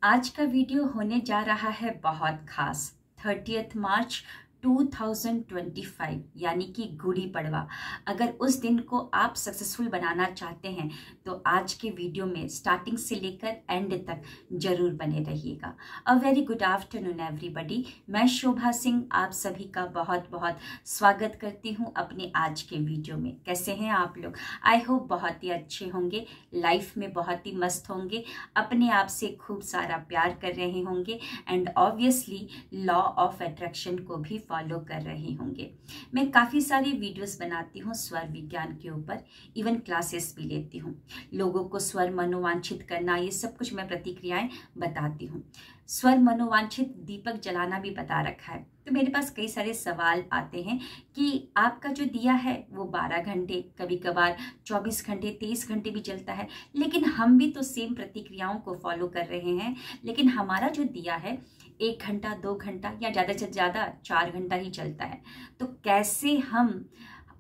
आज का वीडियो होने जा रहा है बहुत खास। 30 मार्च 2025 यानी कि गुड़ी पड़वा। अगर उस दिन को आप सक्सेसफुल बनाना चाहते हैं तो आज के वीडियो में स्टार्टिंग से लेकर एंड तक जरूर बने रहिएगा। A very good afternoon everybody. मैं शोभा सिंह आप सभी का बहुत बहुत स्वागत करती हूं अपने आज के वीडियो में। कैसे हैं आप लोग? आई होप बहुत ही अच्छे होंगे, लाइफ में बहुत ही मस्त होंगे, अपने आप से खूब सारा प्यार कर रहे होंगे and obviously law of attraction को भी फॉलो कर रहे होंगे। मैं काफ़ी सारी वीडियोस बनाती हूँ स्वर विज्ञान के ऊपर, इवन क्लासेस भी लेती हूँ। लोगों को स्वर मनोवांछित करना, ये सब कुछ मैं प्रतिक्रियाएं बताती हूँ। स्वर मनोवांछित दीपक जलाना भी बता रखा है। तो मेरे पास कई सारे सवाल आते हैं कि आपका जो दिया है वो 12 घंटे, कभी कभार 24 घंटे, 23 घंटे भी जलता है, लेकिन हम भी तो सेम प्रतिक्रियाओं को फॉलो कर रहे हैं, लेकिन हमारा जो दिया है 1 घंटा, 2 घंटा या ज़्यादा से ज़्यादा 4 घंटा ही चलता है। तो कैसे हम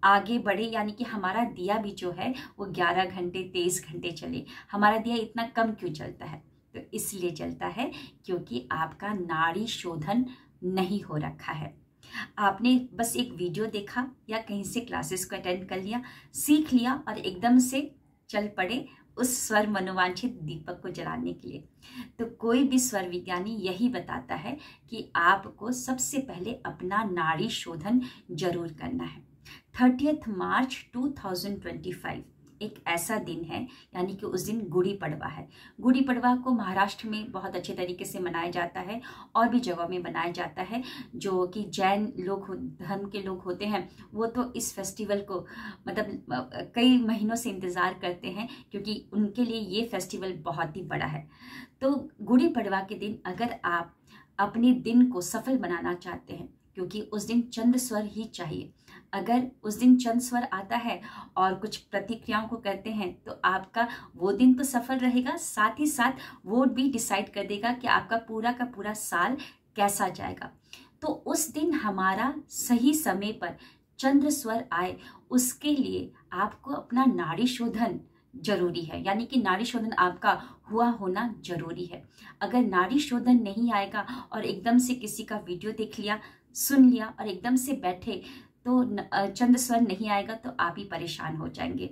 आगे बढ़े, यानी कि हमारा दिया भी जो है वो 11 घंटे, 23 घंटे चले। हमारा दिया इतना कम क्यों चलता है? तो इसलिए चलता है क्योंकि आपका नाड़ी शोधन नहीं हो रखा है। आपने बस एक वीडियो देखा या कहीं से क्लासेस को अटेंड कर लिया, सीख लिया और एकदम से चल पड़े उस स्वर मनोवांछित दीपक को जलाने के लिए। तो कोई भी स्वर विज्ञानी यही बताता है कि आपको सबसे पहले अपना नाड़ी शोधन जरूर करना है। 30 मार्च 2025 एक ऐसा दिन है, यानी कि उस दिन गुड़ी पड़वा है। गुड़ी पड़वा को महाराष्ट्र में बहुत अच्छे तरीके से मनाया जाता है और भी जगहों में मनाया जाता है। जो कि जैन लोग, धर्म के लोग होते हैं, वो तो इस फेस्टिवल को मतलब कई महीनों से इंतज़ार करते हैं, क्योंकि उनके लिए ये फेस्टिवल बहुत ही बड़ा है। तो गुड़ी पड़वा के दिन अगर आप अपने दिन को सफल बनाना चाहते हैं, क्योंकि उस दिन चंद्र स्वर ही चाहिए, अगर उस दिन चंद्र स्वर आता है और कुछ प्रतिक्रियाओं को करते हैं तो आपका वो दिन तो सफल रहेगा, साथ ही साथ वो भी डिसाइड कर देगा कि आपका पूरा का पूरा साल कैसा जाएगा। तो उस दिन हमारा सही समय पर चंद्र स्वर आए, उसके लिए आपको अपना नाड़ी शोधन जरूरी है, यानी कि नाड़ी शोधन आपका हुआ होना जरूरी है। अगर नाड़ी शोधन नहीं आएगा और एकदम से किसी का वीडियो देख लिया, सुन लिया और एकदम से बैठे तो चंद्र स्वर नहीं आएगा तो आप ही परेशान हो जाएंगे।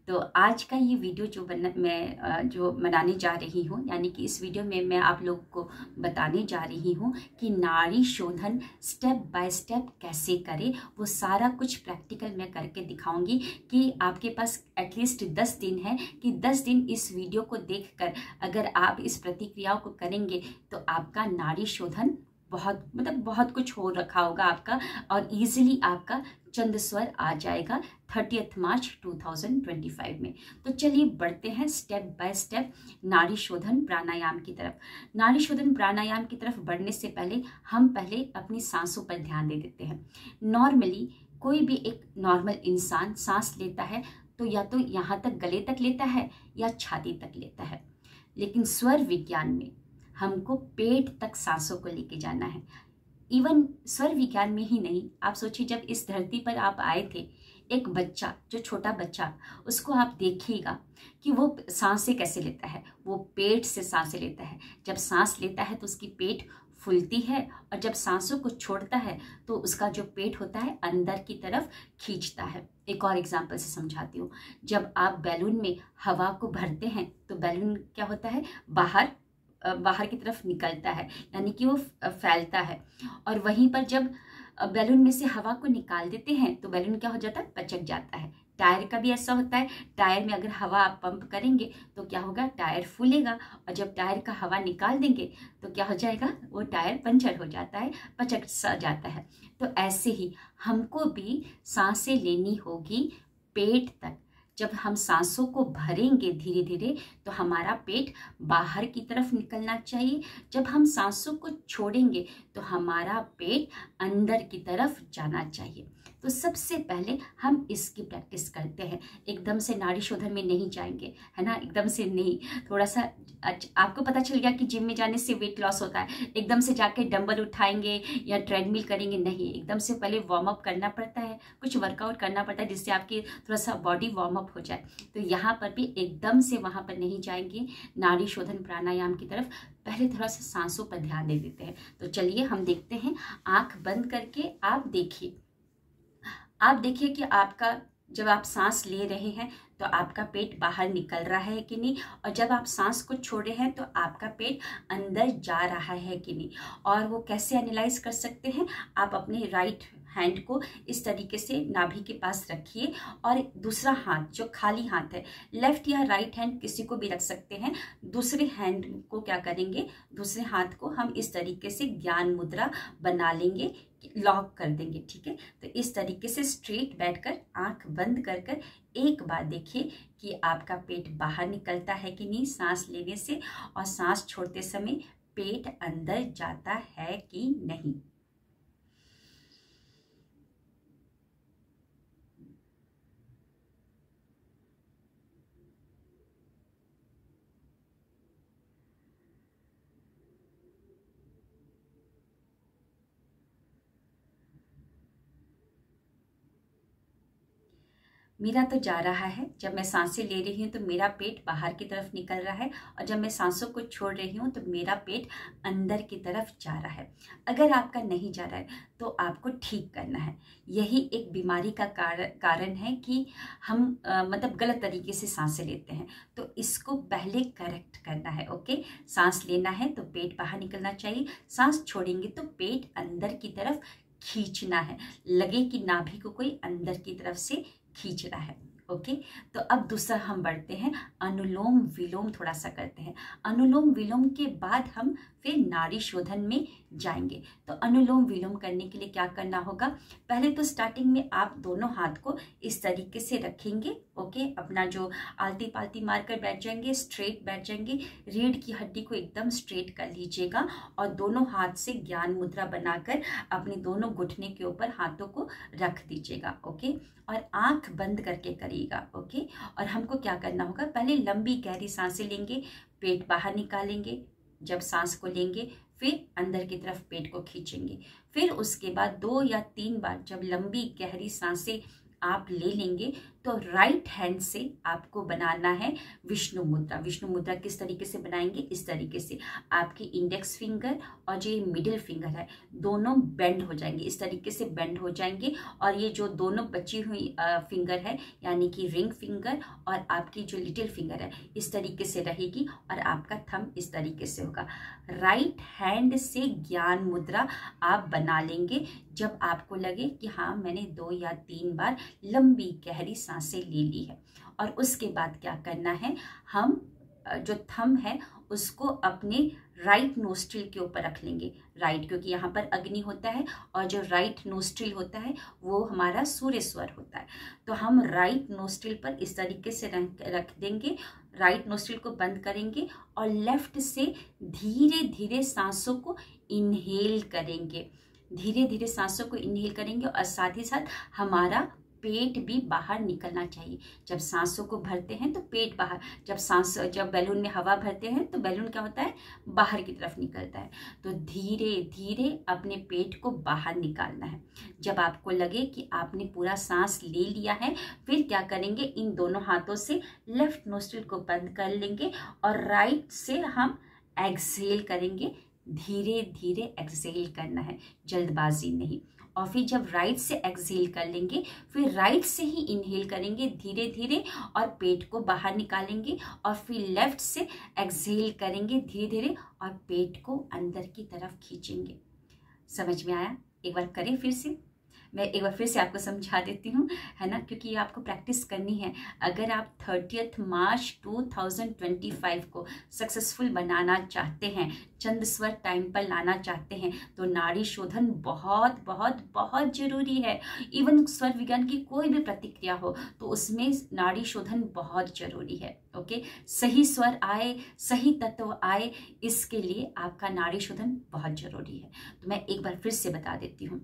तो आज का ये वीडियो जो मैं बनाने जा रही हूँ, यानी कि इस वीडियो में मैं आप लोगों को बताने जा रही हूँ कि नाड़ी शोधन स्टेप बाय स्टेप कैसे करें। वो सारा कुछ प्रैक्टिकल मैं करके दिखाऊंगी कि आपके पास एटलीस्ट 10 दिन है कि 10 दिन इस वीडियो को देखकर अगर आप इस प्रतिक्रियाओं को करेंगे तो आपका नाड़ी शोधन बहुत कुछ हो रखा होगा आपका और इजीली आपका चंद्र स्वर आ जाएगा 30 मार्च 2025 में। तो चलिए बढ़ते हैं स्टेप बाय स्टेप नाड़ी शोधन प्राणायाम की तरफ। नाड़ी शोधन प्राणायाम की तरफ बढ़ने से पहले हम पहले अपनी सांसों पर ध्यान दे देते हैं। नॉर्मली कोई भी एक नॉर्मल इंसान सांस लेता है तो या तो यहाँ तक, गले तक लेता है या छाती तक लेता है, लेकिन स्वर विज्ञान में हमको पेट तक सांसों को लेके जाना है। इवन स्वर विज्ञान में ही नहीं, आप सोचिए जब इस धरती पर आप आए थे, एक बच्चा, जो छोटा बच्चा, उसको आप देखिएगा कि वो सांसें कैसे लेता है। वो पेट से सांसें लेता है। जब सांस लेता है तो उसकी पेट फूलती है और जब सांसों को छोड़ता है तो उसका जो पेट होता है अंदर की तरफ खींचता है। एक और एग्जांपल से समझाती हूँ। जब आप बैलून में हवा को भरते हैं तो बैलून क्या होता है, बाहर की तरफ निकलता है, यानी कि वो फैलता है। और वहीं पर जब बैलून में से हवा को निकाल देते हैं तो बैलून क्या हो जाता है, पचक जाता है। टायर का भी ऐसा होता है। टायर में अगर हवा आप पंप करेंगे तो क्या होगा, टायर फूलेगा, और जब टायर का हवा निकाल देंगे तो क्या हो जाएगा, वो टायर पंचर हो जाता है, पचक सा जाता है। तो ऐसे ही हमको भी सांसें लेनी होगी पेट तक। जब हम सांसों को भरेंगे धीरे धीरे तो हमारा पेट बाहर की तरफ निकलना चाहिए। जब हम सांसों को छोड़ेंगे तो हमारा पेट अंदर की तरफ जाना चाहिए। तो सबसे पहले हम इसकी प्रैक्टिस करते हैं। एकदम से नाड़ी शोधन में नहीं जाएंगे, है ना, एकदम से नहीं। थोड़ा सा आपको पता चल गया कि जिम में जाने से वेट लॉस होता है, एकदम से जाके डंबल उठाएंगे या ट्रेडमिल करेंगे, नहीं। एकदम से पहले वार्म अप करना पड़ता है, कुछ वर्कआउट करना पड़ता है जिससे आपकी थोड़ा सा बॉडी वार्म अप हो जाए। तो यहाँ पर भी एकदम से वहाँ पर नहीं जाएंगे नाड़ी शोधन प्राणायाम की तरफ, पहले थोड़ा सा सांसों पर ध्यान दे देते हैं। तो चलिए हम देखते हैं। आंख बंद करके आप देखिए कि आपका जब आप सांस ले रहे हैं तो आपका पेट बाहर निकल रहा है कि नहीं, और जब आप सांस को छोड़ रहे हैं तो आपका पेट अंदर जा रहा है कि नहीं। और वो कैसे एनालाइज कर सकते हैं, आप अपने राइट हैंड को इस तरीके से नाभि के पास रखिए और दूसरा हाथ जो खाली हाथ है, लेफ्ट या राइट हैंड किसी को भी रख सकते हैं, दूसरे हैंड को क्या करेंगे, दूसरे हाथ को हम इस तरीके से ज्ञान मुद्रा बना लेंगे, लॉक कर देंगे, ठीक है। तो इस तरीके से स्ट्रेट बैठकर आंख बंद कर कर एक बार देखिए कि आपका पेट बाहर निकलता है कि नहीं सांस लेने से, और सांस छोड़ते समय पेट अंदर जाता है कि नहीं। मेरा तो जा रहा है, जब मैं सांसें ले रही हूँ तो मेरा पेट बाहर की तरफ निकल रहा है, और जब मैं सांसों को छोड़ रही हूँ तो मेरा पेट अंदर की तरफ जा रहा है। अगर आपका नहीं जा रहा है तो आपको ठीक करना है। यही एक बीमारी का कारण है कि हम मतलब गलत तरीके से सांसें लेते हैं, तो इसको पहले करेक्ट करना है। ओके, सांस लेना है तो पेट बाहर निकलना चाहिए, सांस छोड़ेंगे तो पेट अंदर की तरफ खींचना है, लगे कि नाभि को कोई अंदर की तरफ से खींच रहा है। ओके, तो अब दूसरा हम बढ़ते हैं, अनुलोम विलोम थोड़ा सा करते हैं। अनुलोम विलोम के बाद हम फिर नाड़ी शोधन में जाएंगे। तो अनुलोम विलोम करने के लिए क्या करना होगा, पहले तो स्टार्टिंग में आप दोनों हाथ को इस तरीके से रखेंगे। ओके, अपना जो आलती पालती मारकर बैठ जाएंगे, स्ट्रेट बैठ जाएंगे, रीढ़ की हड्डी को एकदम स्ट्रेट कर लीजिएगा और दोनों हाथ से ज्ञान मुद्रा बनाकर अपने दोनों घुटने के ऊपर हाथों को रख दीजिएगा। ओके, और आंख बंद करके करिएगा। ओके, और हमको क्या करना होगा, पहले लंबी गहरी सांसें लेंगे, पेट बाहर निकालेंगे, जब सांस को लेंगे फिर अंदर की तरफ पेट को खींचेंगे, फिर उसके बाद 2 या 3 बार जब लंबी गहरी सांसें आप ले लेंगे तो राइट हैंड से आपको बनाना है विष्णु मुद्रा। विष्णु मुद्रा किस तरीके से बनाएंगे, इस तरीके से आपकी इंडेक्स फिंगर और जो ये मिडिल फिंगर है दोनों बेंड हो जाएंगे, इस तरीके से बेंड हो जाएंगे, और ये जो दोनों बची हुई फिंगर है यानी कि रिंग फिंगर और आपकी जो लिटिल फिंगर है इस तरीके से रहेगी, और आपका थंब इस तरीके से होगा। राइट हैंड से ज्ञान मुद्रा आप बना लेंगे जब आपको लगे कि हाँ मैंने 2 या 3 बार लंबी गहरी सांसें ले ली है। और उसके बाद क्या करना है, हम जो थंब है उसको अपने राइट नोस्ट्रिल के ऊपर रख लेंगे, राइट, क्योंकि यहाँ पर अग्नि होता है और जो राइट नोस्ट्रिल होता है वो हमारा सूर्य स्वर होता है। तो हम राइट नोस्ट्रिल पर इस तरीके से रख देंगे, राइट नोस्ट्रिल को बंद करेंगे और लेफ्ट से धीरे धीरे सांसों को इनहेल करेंगे, धीरे धीरे सांसों को इनहेल करेंगे, और साथ ही साथ हमारा पेट भी बाहर निकलना चाहिए। जब सांसों को भरते हैं तो पेट बाहर, जब बैलून में हवा भरते हैं तो बैलून क्या होता है, बाहर की तरफ निकलता है। तो धीरे धीरे अपने पेट को बाहर निकालना है। जब आपको लगे कि आपने पूरा सांस ले लिया है फिर क्या करेंगे, इन दोनों हाथों से लेफ्ट नोस्ट्रिल को बंद कर लेंगे और राइट से हम एक्सहेल करेंगे। धीरे धीरे एक्सहेल करना है, जल्दबाजी नहीं। और फिर जब राइट से एक्सहेल कर लेंगे फिर राइट से ही इनहेल करेंगे धीरे धीरे और पेट को बाहर निकालेंगे, और फिर लेफ्ट से एक्सहेल करेंगे धीरे धीरे और पेट को अंदर की तरफ खींचेंगे। समझ में आया? एक बार करें फिर से, मैं एक बार फिर से आपको समझा देती हूँ, है ना, क्योंकि ये आपको प्रैक्टिस करनी है। अगर आप 30 मार्च 2025 को सक्सेसफुल बनाना चाहते हैं, चंद स्वर टाइम पर लाना चाहते हैं, तो नाड़ी शोधन बहुत बहुत बहुत जरूरी है। इवन स्वर विज्ञान की कोई भी प्रतिक्रिया हो तो उसमें नाड़ी शोधन बहुत जरूरी है। ओके, सही स्वर आए, सही तत्व आए, इसके लिए आपका नाड़ी शोधन बहुत जरूरी है। तो मैं एक बार फिर से बता देती हूँ।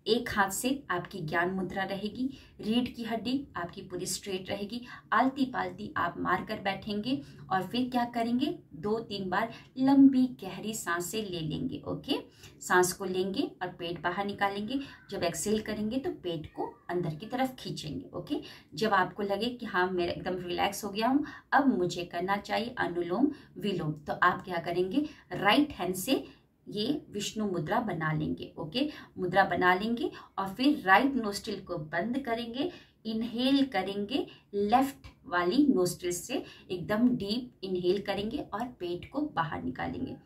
एक हाथ से आपकी ज्ञान मुद्रा रहेगी, रीढ़ की हड्डी आपकी पूरी स्ट्रेट रहेगी, आलती पालती आप मार कर बैठेंगे और फिर क्या करेंगे, 2-3 बार लंबी गहरी सांसें ले लेंगे। ओके, सांस को लेंगे और पेट बाहर निकालेंगे। जब एक्सेल करेंगे तो पेट को अंदर की तरफ खींचेंगे। ओके, जब आपको लगे कि हाँ मैं एकदम रिलैक्स हो गया हूँ, अब मुझे करना चाहिए अनुलोम विलोम, तो आप क्या करेंगे, राइट हैंड से ये विष्णु मुद्रा बना लेंगे। ओके, मुद्रा बना लेंगे और फिर राइट नोस्ट्रिल को बंद करेंगे, इनहेल करेंगे, लेफ्ट वाली नोस्ट्रिल से एकदम डीप इनहेल करेंगे और पेट को बाहर निकालेंगे।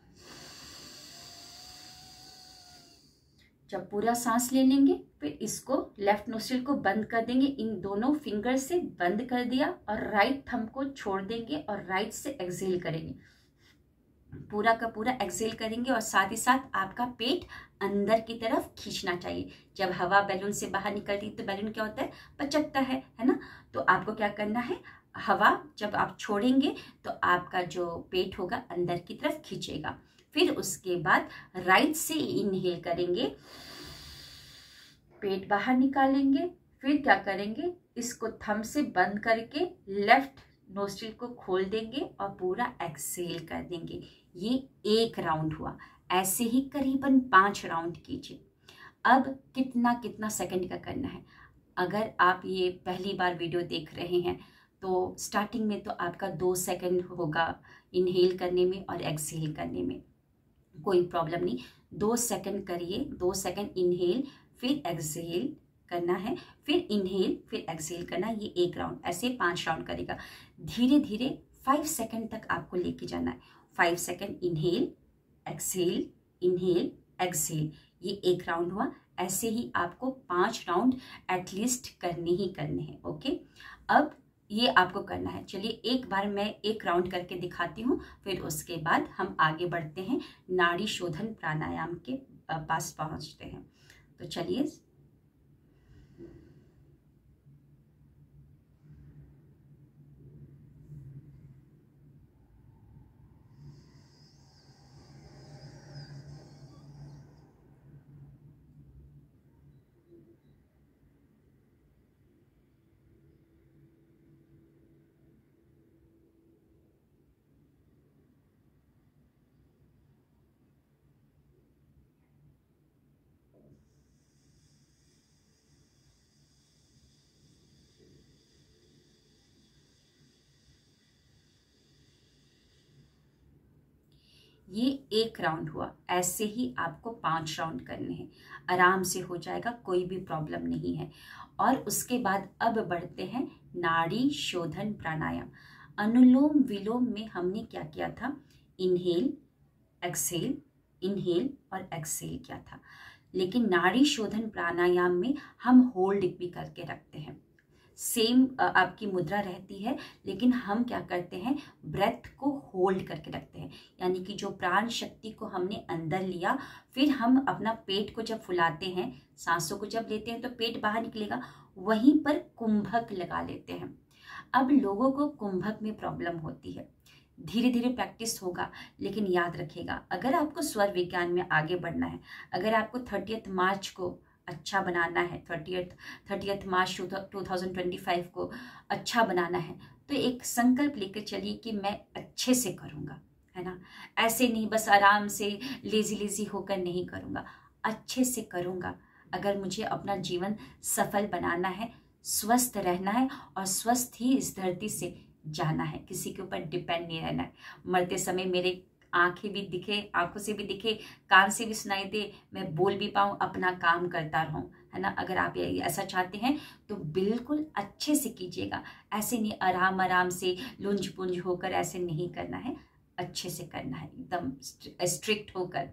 जब पूरा सांस ले लेंगे फिर इसको लेफ्ट नोस्ट्रिल को बंद कर देंगे, इन दोनों फिंगर से बंद कर दिया और राइट थंब को छोड़ देंगे और राइट से एक्सहेल करेंगे। पूरा का पूरा एक्सहेल करेंगे और साथ ही साथ आपका पेट अंदर की तरफ खींचना चाहिए। जब हवा बैलून से बाहर निकलती है तो बैलून क्या होता है, पचकता है ना। तो आपको क्या करना है, हवा जब आप छोड़ेंगे तो आपका जो पेट होगा अंदर की तरफ खींचेगा। फिर उसके बाद राइट से इनहेल करेंगे, पेट बाहर निकालेंगे। फिर क्या करेंगे, इसको थंब से बंद करके लेफ्ट नोस्ट्रिल को खोल देंगे और पूरा एक्सहेल कर देंगे। ये एक राउंड हुआ। ऐसे ही करीबन 5 राउंड कीजिए। अब कितना कितना सेकंड का करना है, अगर आप ये पहली बार वीडियो देख रहे हैं तो स्टार्टिंग में तो आपका 2 सेकंड होगा इनहेल करने में और एक्सहेल करने में, कोई प्रॉब्लम नहीं। 2 सेकंड करिए, 2 सेकंड इनहेल फिर एक्सहेल करना है, फिर इनहेल फिर एक्सहेल करना। ये एक राउंड, ऐसे 5 राउंड करेगा। धीरे धीरे 5 सेकंड तक आपको लेके जाना है। 5 second inhale exhale, inhale exhale, ये एक राउंड हुआ। ऐसे ही आपको 5 राउंड एटलीस्ट करने ही करने हैं। ओके, अब ये आपको करना है। चलिए एक बार मैं एक राउंड करके दिखाती हूँ, फिर उसके बाद हम आगे बढ़ते हैं, नाड़ी शोधन प्राणायाम के पास पहुँचते हैं। तो चलिए, ये एक राउंड हुआ। ऐसे ही आपको 5 राउंड करने हैं, आराम से हो जाएगा, कोई भी प्रॉब्लम नहीं है। और उसके बाद अब बढ़ते हैं नाड़ी शोधन प्राणायाम। अनुलोम विलोम में हमने क्या किया था, इनहेल एक्सहेल, इनहेल और एक्सहेल किया था। लेकिन नाड़ी शोधन प्राणायाम में हम होल्ड भी करके रखते हैं। सेम आपकी मुद्रा रहती है, लेकिन हम क्या करते हैं, ब्रेथ को होल्ड करके रखते हैं। यानी कि जो प्राण शक्ति को हमने अंदर लिया, फिर हम अपना पेट को जब फुलाते हैं, सांसों को जब लेते हैं तो पेट बाहर निकलेगा, वहीं पर कुंभक लगा लेते हैं। अब लोगों को कुंभक में प्रॉब्लम होती है, धीरे धीरे प्रैक्टिस होगा, लेकिन याद रखेगा, अगर आपको स्वर विज्ञान में आगे बढ़ना है, अगर आपको 30 मार्च को अच्छा बनाना है, 30 मार्च 2025 को अच्छा बनाना है, तो एक संकल्प लेकर चलिए कि मैं अच्छे से करूँगा, है ना। ऐसे नहीं बस आराम से लेजी होकर नहीं करूँगा, अच्छे से करूँगा। अगर मुझे अपना जीवन सफल बनाना है, स्वस्थ रहना है और स्वस्थ ही इस धरती से जाना है, किसी के ऊपर डिपेंड नहीं रहना है। मरते समय मेरे आंखें भी दिखे, आंखों से भी दिखे, कान से भी सुनाई दे, मैं बोल भी पाऊँ, अपना काम करता रहूँ, है ना। अगर आप ऐसा चाहते हैं तो बिल्कुल अच्छे से कीजिएगा। ऐसे नहीं आराम आराम से लुंज पुंज होकर, ऐसे नहीं करना है, अच्छे से करना है, एकदम स्ट्रिक्ट होकर।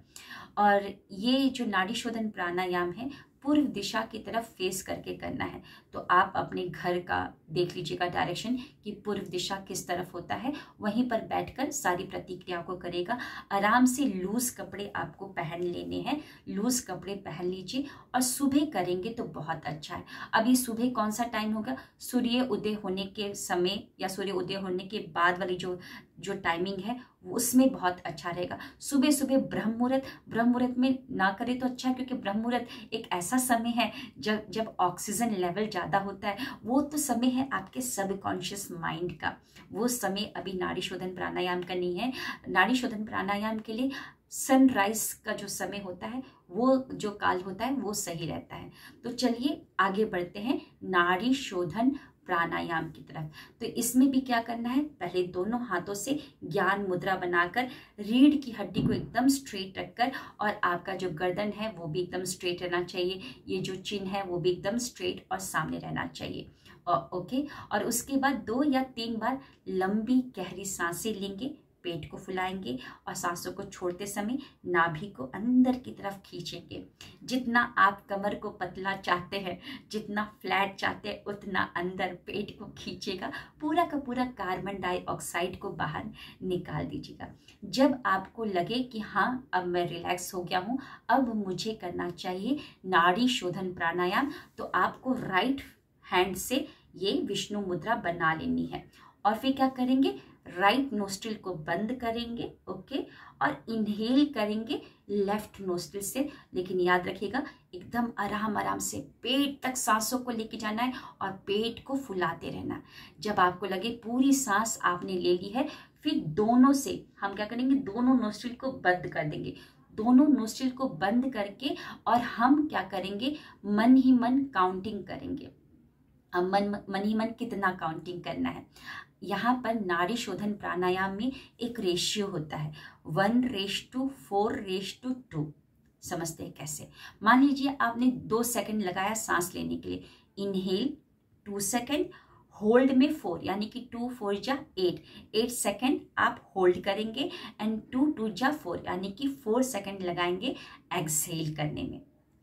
और ये जो नाड़ी शोधन प्राणायाम है, पूर्व दिशा की तरफ फेस करके करना है। तो आप अपने घर का देख लीजिएगा डायरेक्शन कि पूर्व दिशा किस तरफ होता है, वहीं पर बैठकर सारी प्रतिक्रिया को करेगा। आराम से लूज कपड़े आपको पहन लेने हैं, लूज कपड़े पहन लीजिए और सुबह करेंगे तो बहुत अच्छा है। अभी सुबह कौन सा टाइम होगा, सूर्य उदय होने के समय या सूर्य उदय होने के बाद वाली जो टाइमिंग है, उसमें बहुत अच्छा रहेगा। सुबह सुबह ब्रह्म मुहूर्त में ना करें तो अच्छा है, क्योंकि ब्रह्म मुहूर्त एक ऐसा समय है जब ऑक्सीजन लेवल ज़्यादा होता है। वो तो समय है आपके सबकॉन्शियस माइंड का, वो समय अभी नाड़ी शोधन प्राणायाम का नहीं है। नाड़ी शोधन प्राणायाम के लिए सनराइज का जो समय होता है, वो जो काल होता है, वो सही रहता है। तो चलिए आगे बढ़ते हैं नाड़ी शोधन प्राणायाम की तरफ। तो इसमें भी क्या करना है, पहले दोनों हाथों से ज्ञान मुद्रा बनाकर रीढ़ की हड्डी को एकदम स्ट्रेट रखकर, और आपका जो गर्दन है वो भी एकदम स्ट्रेट रहना चाहिए, ये जो चिन है वो भी एकदम स्ट्रेट और सामने रहना चाहिए। ओके, और उसके बाद 2 या 3 बार लंबी गहरी सांसें लेंगे, पेट को फुलाएंगे और सांसों को छोड़ते समय नाभि को अंदर की तरफ खींचेंगे। जितना आप कमर को पतला चाहते हैं, जितना फ्लैट चाहते हैं, उतना अंदर पेट को खींचेगा, पूरा का पूरा कार्बन डाइऑक्साइड को बाहर निकाल दीजिएगा। जब आपको लगे कि हाँ अब मैं रिलैक्स हो गया हूँ, अब मुझे करना चाहिए नाड़ी शोधन प्राणायाम, तो आपको राइट हैंड से ये विष्णु मुद्रा बना लेनी है। और फिर क्या करेंगे, राइट नोस्ट्रिल को बंद करेंगे, ओके, और इनहेल करेंगे लेफ्ट नोस्ट्रिल से। लेकिन याद रखिएगा एकदम आराम आराम से पेट तक सांसों को लेके जाना है और पेट को फुलाते रहना। जब आपको लगे पूरी सांस आपने ले ली है, फिर दोनों से हम क्या करेंगे, दोनों नोस्ट्रिल को बंद कर देंगे। दोनों नोस्ट्रिल को बंद करके और हम क्या करेंगे, मन ही मन काउंटिंग करेंगे। अब मन ही मन कितना काउंटिंग करना है, यहाँ पर नाड़ी शोधन प्राणायाम में एक रेशियो होता है 1:4:2। समझते हैं कैसे? मान लीजिए आपने 2 सेकंड लगाया सांस लेने के लिए, इनहेल 2 सेकंड, होल्ड में 4, यानी कि 2 4 जा 8 सेकंड आप होल्ड करेंगे, एंड 2 2 जा 4, यानी कि 4 सेकंड लगाएंगे एक्सहेल करने में।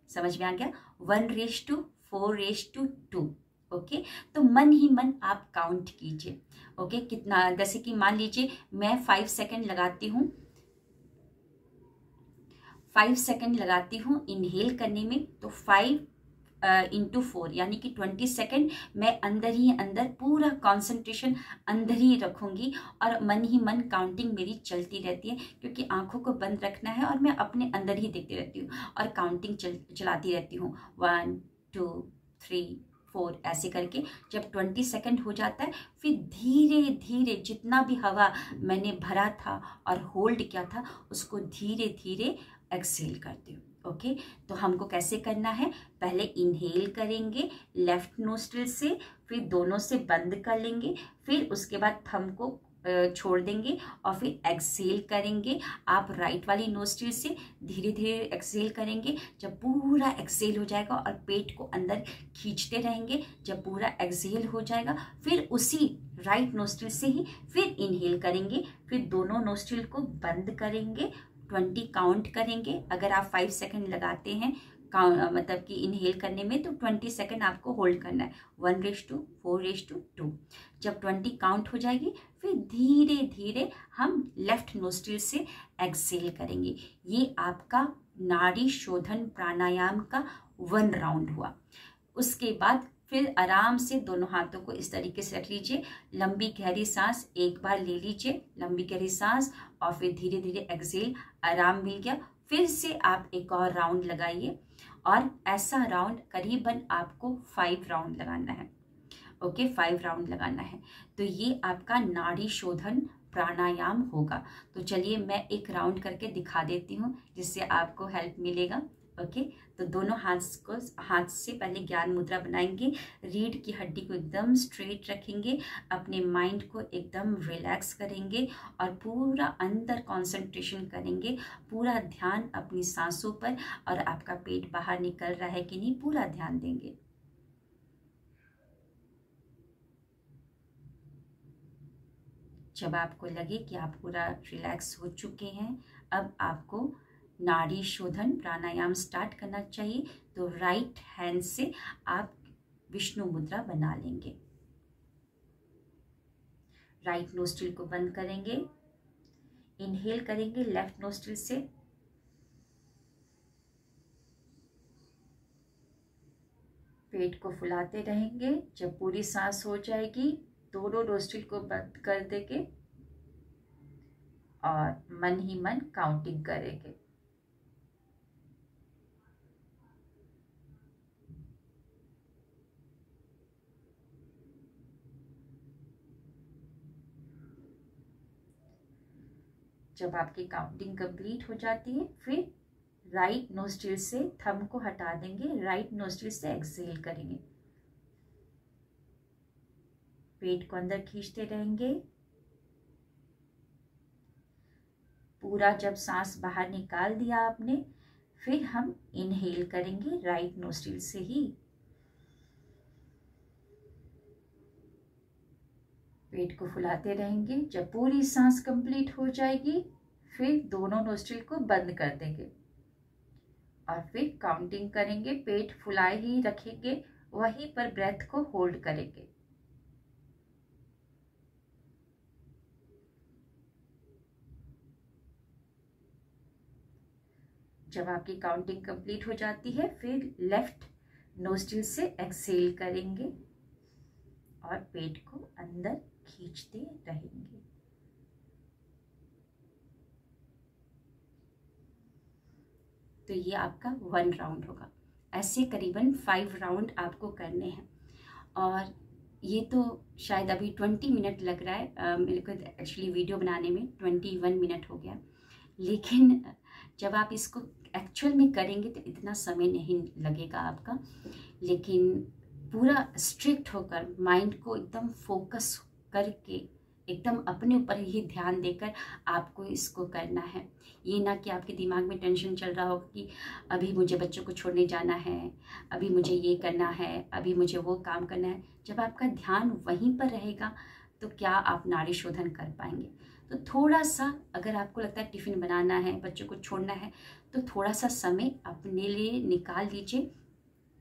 समझ में आ गया? 1:4:2। ओके, तो मन ही मन आप काउंट कीजिए। ओके, कितना, जैसे कि मान लीजिए मैं 5 सेकंड लगाती हूँ, 5 सेकंड लगाती हूँ इनहेल करने में, तो 5 × 4 यानी कि 20 सेकंड मैं अंदर ही अंदर पूरा कंसंट्रेशन अंदर ही रखूंगी, और मन ही मन काउंटिंग मेरी चलती रहती है, क्योंकि आंखों को बंद रखना है और मैं अपने अंदर ही देखती रहती हूँ और काउंटिंग चलाती रहती हूँ, 1 2 3 4 ऐसे करके। जब 20 सेकंड हो जाता है, फिर धीरे धीरे जितना भी हवा मैंने भरा था और होल्ड किया था, उसको धीरे धीरे एक्सहेल करती हूँ। ओके, तो हमको कैसे करना है, पहले इनहेल करेंगे लेफ्ट नोस्ट्रिल से, फिर दोनों से बंद कर लेंगे, फिर उसके बाद थंब को छोड़ देंगे और फिर एक्सहेल करेंगे। आप राइट वाली नोस्ट्रिल से धीरे धीरे एक्सहेल करेंगे। जब पूरा एक्सहेल हो जाएगा और पेट को अंदर खींचते रहेंगे, जब पूरा एक्सहेल हो जाएगा, फिर उसी राइट नोस्ट्रिल से ही फिर इनहेल करेंगे, फिर दोनों नोस्ट्रिल को बंद करेंगे, 20 काउंट करेंगे। अगर आप 5 सेकंड लगाते हैं मतलब कि इनहेल करने में, तो 20 सेकंड आपको होल्ड करना है, 1:4:2। जब 20 काउंट हो जाएगी, फिर धीरे धीरे हम लेफ्ट नोस्ट्रिल से एक्सहेल करेंगे। ये आपका नाड़ी शोधन प्राणायाम का 1 राउंड हुआ। उसके बाद फिर आराम से दोनों हाथों को इस तरीके से रख लीजिए, लंबी गहरी सांस एक बार ले लीजिए, लंबी गहरी सांस, और फिर धीरे धीरे एक्सहेल। आराम मिल गया, फिर से आप एक और राउंड लगाइए, और ऐसा राउंड करीबन आपको 5 राउंड लगाना है। ओके, 5 राउंड लगाना है। तो ये आपका नाड़ी शोधन प्राणायाम होगा। तो चलिए मैं एक राउंड करके दिखा देती हूँ, जिससे आपको हेल्प मिलेगा। ओके, तो दोनों हाथ से पहले ज्ञान मुद्रा बनाएंगे, रीढ़ की हड्डी को एकदम स्ट्रेट रखेंगे, अपने माइंड को एकदम रिलैक्स करेंगे और पूरा अंदर कंसंट्रेशन करेंगे, पूरा ध्यान अपनी सांसों पर, और आपका पेट बाहर निकल रहा है कि नहीं पूरा ध्यान देंगे। जब आपको लगे कि आप पूरा रिलैक्स हो चुके हैं, अब आपको नाड़ी शोधन प्राणायाम स्टार्ट करना चाहिए। तो राइट हैंड से आप विष्णु मुद्रा बना लेंगे, राइट नोस्ट्रिल को बंद करेंगे, इनहेल करेंगे लेफ्ट नोस्ट्रिल से, पेट को फुलाते रहेंगे। जब पूरी सांस हो जाएगी, दोनों नोस्ट्रिल को बंद कर देंगे और मन ही मन काउंटिंग करेंगे। जब आपकी काउंटिंग कंप्लीट हो जाती है, फिर राइट नोस्ट्रिल से थंब को हटा देंगे, राइट नोस्ट्रिल से एक्सहेल करेंगे। पेट को अंदर खींचते रहेंगे। पूरा जब सांस बाहर निकाल दिया आपने, फिर हम इनहेल करेंगे राइट नोस्ट्रिल से ही। पेट को फुलाते रहेंगे। जब पूरी सांस कंप्लीट हो जाएगी, फिर दोनों नोस्ट्रिल को बंद कर देंगे और फिर काउंटिंग करेंगे। पेट फुलाए ही रखेंगे, वहीं पर ब्रेथ को होल्ड करेंगे। जब आपकी काउंटिंग कंप्लीट हो जाती है, फिर लेफ्ट नोस्ट्रिल से एक्सहेल करेंगे और पेट को अंदर खींचते रहेंगे। तो ये आपका 1 राउंड होगा। ऐसे करीबन 5 राउंड आपको करने हैं। और ये तो शायद अभी 20 मिनट लग रहा है, मेरे को एक्चुअली वीडियो बनाने में 21 मिनट हो गया, लेकिन जब आप इसको एक्चुअल में करेंगे तो इतना समय नहीं लगेगा आपका। लेकिन पूरा स्ट्रिक्ट होकर, माइंड को एकदम फोकस करके, एकदम अपने ऊपर ही ध्यान देकर आपको इसको करना है। ये ना कि आपके दिमाग में टेंशन चल रहा हो कि अभी मुझे बच्चों को छोड़ने जाना है, अभी मुझे ये करना है, अभी मुझे वो काम करना है। जब आपका ध्यान वहीं पर रहेगा तो क्या आप नाड़ी शोधन कर पाएंगे। तो थोड़ा सा, अगर आपको लगता है टिफ़िन बनाना है, बच्चों को छोड़ना है, तो थोड़ा सा समय अपने लिए निकाल लीजिए,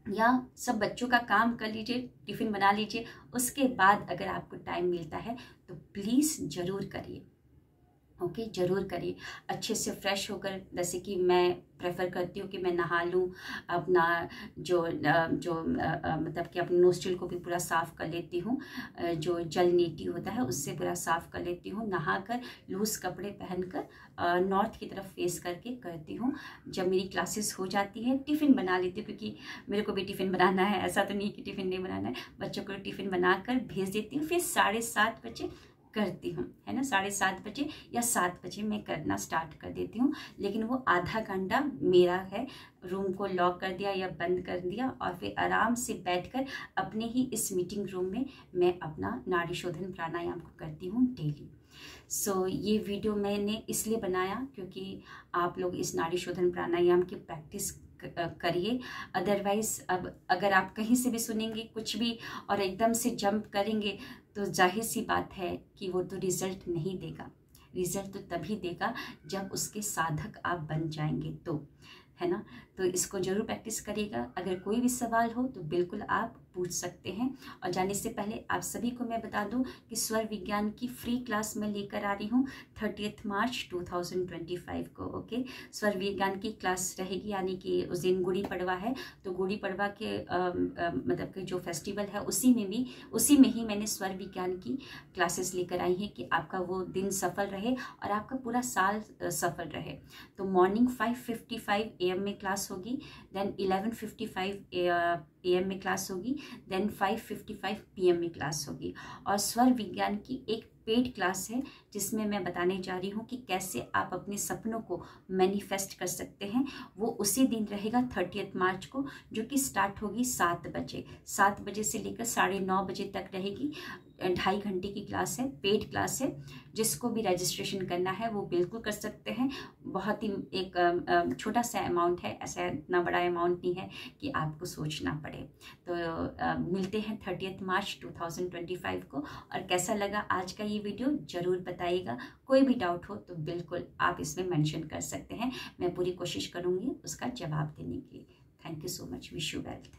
या सब बच्चों का काम कर लीजिए, टिफ़िन बना लीजिए। उसके बाद अगर आपको टाइम मिलता है तो प्लीज़ ज़रूर करिए। ओके, ज़रूर करिए। अच्छे से फ्रेश होकर, जैसे कि मैं प्रेफर करती हूँ कि मैं नहा लूँ, अपना जो मतलब कि अपने नोस्ट्रिल को भी पूरा साफ़ कर लेती हूँ, जो जल नीटी होता है उससे पूरा साफ़ कर लेती हूँ। नहाकर लूज़ कपड़े पहनकर नॉर्थ की तरफ फेस करके करती हूँ। जब मेरी क्लासेस हो जाती है, टिफ़िन बना लेती हूँ, क्योंकि मेरे को भी टिफ़िन बनाना है। ऐसा तो नहीं कि टिफ़िन नहीं बनाना है, बच्चों को टिफ़िन बनाकर भेज देती हूँ। फिर 7:30 बजे करती हूँ, है ना, 7:30 बजे या 7 बजे मैं करना स्टार्ट कर देती हूँ। लेकिन वो आधा घंटा मेरा है, रूम को लॉक कर दिया या बंद कर दिया और फिर आराम से बैठकर अपने ही इस मीटिंग रूम में मैं अपना नाड़ी शोधन प्राणायाम को करती हूँ डेली। सो ये वीडियो मैंने इसलिए बनाया क्योंकि आप लोग इस नाड़ी शोधन प्राणायाम की प्रैक्टिस करिए। अदरवाइज अब अगर आप कहीं से भी सुनेंगे कुछ भी और एकदम से जंप करेंगे तो जाहिर सी बात है कि वो तो रिजल्ट नहीं देगा। रिजल्ट तो तभी देगा जब उसके साधक आप बन जाएंगे, तो, है ना। तो इसको जरूर प्रैक्टिस करिएगा। अगर कोई भी सवाल हो तो बिल्कुल आप पूछ सकते हैं। और जाने से पहले आप सभी को मैं बता दूं कि स्वर विज्ञान की फ्री क्लास मैं लेकर आ रही हूं 30 मार्च 2025 को। ओके, स्वर विज्ञान की क्लास रहेगी, यानी कि उस दिन गुड़ी पड़वा है, तो गुड़ी पड़वा के मतलब कि जो फेस्टिवल है उसी में ही मैंने स्वर विज्ञान की क्लासेस लेकर आई हैं कि आपका वो दिन सफल रहे और आपका पूरा साल सफल रहे। तो मॉर्निंग 5:55 AM में क्लास होगी, देन 11:55 AM में क्लास होगी, देन 5:55 PM में क्लास होगी। और स्वर विज्ञान की एक पेड क्लास है जिसमें मैं बताने जा रही हूँ कि कैसे आप अपने सपनों को मैनिफेस्ट कर सकते हैं। वो उसी दिन रहेगा 30 मार्च को, जो कि स्टार्ट होगी 7 बजे। 7 बजे से लेकर 9:30 बजे तक रहेगी। 2.5 घंटे की क्लास है, पेड क्लास है। जिसको भी रजिस्ट्रेशन करना है वो बिल्कुल कर सकते हैं। बहुत ही एक छोटा सा अमाउंट है, ऐसा इतना बड़ा अमाउंट नहीं है कि आपको सोचना पड़े। तो मिलते हैं 30 मार्च 2025 को। और कैसा लगा आज का ये वीडियो ज़रूर बताइएगा। कोई भी डाउट हो तो बिल्कुल आप इसमें मेंशन कर सकते हैं, मैं पूरी कोशिश करूँगी उसका जवाब देने की। Thank you so much. Wish you wealth.